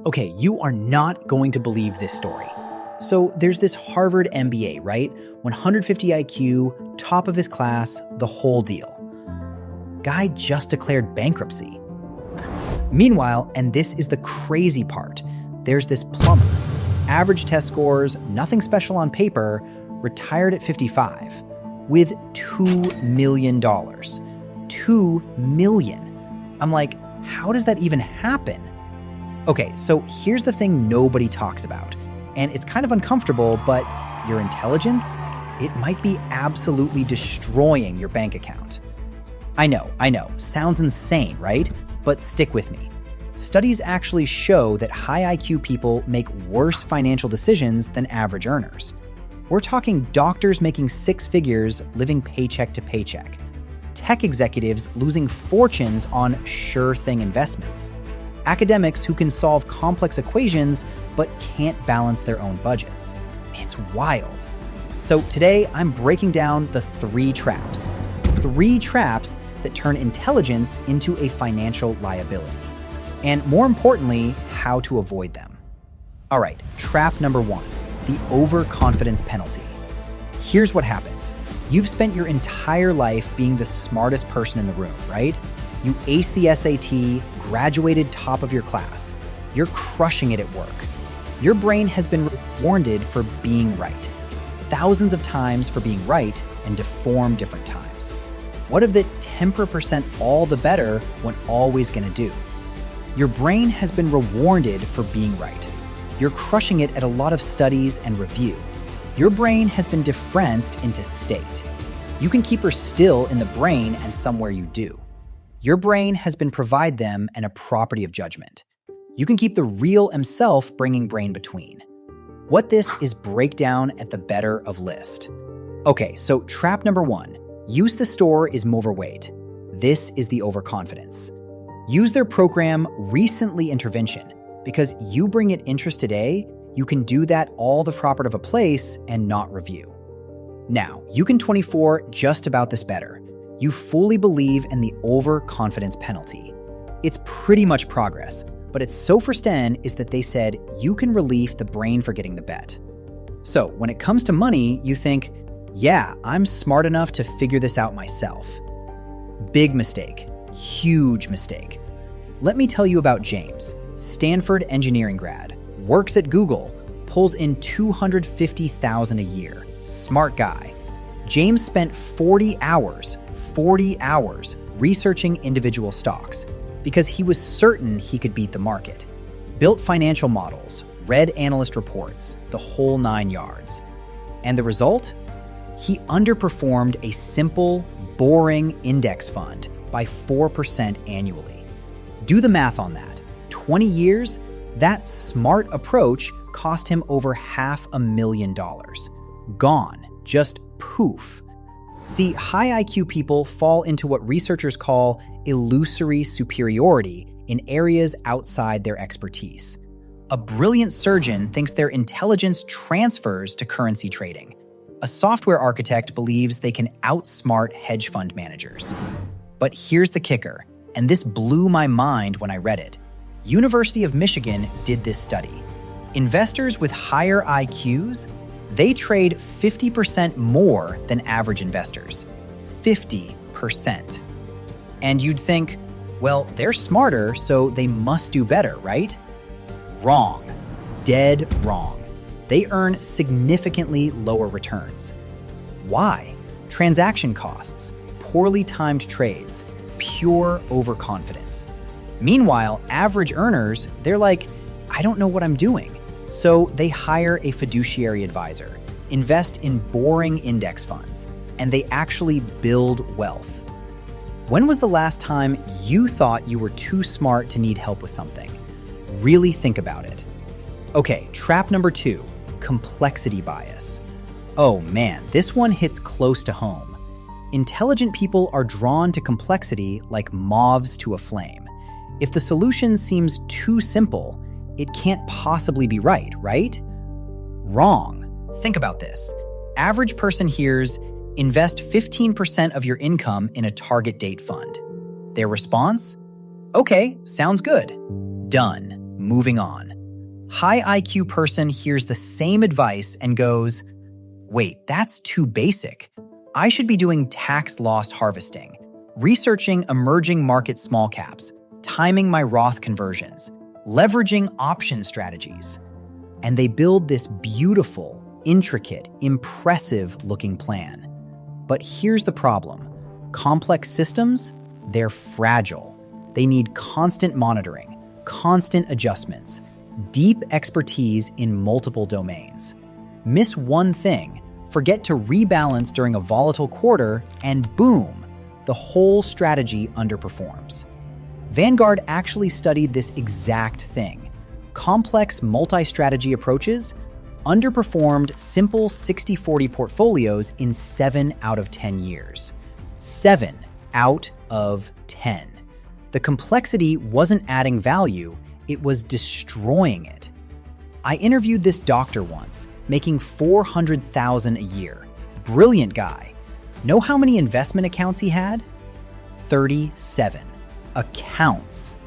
Okay, you are not going to believe this story. So there's this Harvard MBA, right? 150 IQ, top of his class, the whole deal. Guy just declared bankruptcy. Meanwhile, and this is the crazy part, there's this plumber. Average test scores, nothing special on paper, retired at 55 with $2 million. $2 million. I'm like, how does that even happen? Okay, so here's the thing nobody talks about, and it's kind of uncomfortable, but your intelligence, it might be absolutely destroying your bank account. I know, sounds insane, right? But stick with me. Studies actually show that high IQ people make worse financial decisions than average earners. We're talking doctors making six figures living paycheck to paycheck, tech executives losing fortunes on sure thing investments, academics who can solve complex equations but can't balance their own budgets. It's wild. So today I'm breaking down the three traps that turn intelligence into a financial liability. And more importantly, how to avoid them. All right, trap number one, the overconfidence penalty. Here's what happens. You've spent your entire life being the smartest person in the room, right? You aced the SAT, graduated top of your class. You're crushing it at work. Your brain has been rewarded for being right. Thousands of times for being right and deformed different times. What if the 10% all the better when always gonna do? Your brain has been rewarded for being right. You're crushing it at a lot of studies and review. Your brain has been differenced into state. You can keep her still in the brain and somewhere you do. Your brain has been provide them and a property of judgment. You can keep the real himself bringing brain between. What this is breakdown at the better of list. Okay, so trap number one, use the store is overweight. This is the overconfidence. Use their program recently intervention because you bring it interest today, you can do that all the property of a place and not review. Now, you can 24 just about this better. You fully believe in the overconfidence penalty. It's pretty much progress, but it's so first is that they said you can relieve the brain for getting the bet. So when it comes to money, you think, yeah, I'm smart enough to figure this out myself. Big mistake, huge mistake. Let me tell you about James, Stanford engineering grad, works at Google, pulls in $250,000 a year, smart guy. James spent 40 hours researching individual stocks because he was certain he could beat the market. Built financial models, read analyst reports, the whole 9 yards. And the result? He underperformed a simple, boring index fund by 4% annually. Do the math on that. 20 years, that smart approach cost him over $500,000. Gone, just poof. See, high IQ people fall into what researchers call illusory superiority in areas outside their expertise. A brilliant surgeon thinks their intelligence transfers to currency trading. A software architect believes they can outsmart hedge fund managers. But here's the kicker, and this blew my mind when I read it. University of Michigan did this study. Investors with higher IQs, they trade 50% more than average investors. 50%. And you'd think, well, they're smarter, so they must do better, right? Wrong. Dead wrong. They earn significantly lower returns. Why? Transaction costs, poorly timed trades, pure overconfidence. Meanwhile, average earners, they're like, I don't know what I'm doing. So they hire a fiduciary advisor, invest in boring index funds, and they actually build wealth. When was the last time you thought you were too smart to need help with something? Really think about it. Okay, trap number 2, complexity bias. Oh man, this one hits close to home. Intelligent people are drawn to complexity like moths to a flame. If the solution seems too simple, it can't possibly be right? Wrong. Think about this. Average person hears, invest 15% of your income in a target date fund. Their response? Okay, sounds good. Done. Moving on. High IQ person hears the same advice and goes, wait, that's too basic. I should be doing tax loss harvesting, researching emerging market small caps, timing my Roth conversions, leveraging option strategies. And they build this beautiful, intricate, impressive-looking plan. But here's the problem. Complex systems, they're fragile. They need constant monitoring, constant adjustments, deep expertise in multiple domains. Miss one thing, forget to rebalance during a volatile quarter, and boom, the whole strategy underperforms. Vanguard actually studied this exact thing. Complex multi-strategy approaches underperformed simple 60-40 portfolios in 7 out of 10 years. 7 out of 10. The complexity wasn't adding value, it was destroying it. I interviewed this doctor once, making $400,000 a year. Brilliant guy. Know how many investment accounts he had? 37 accounts.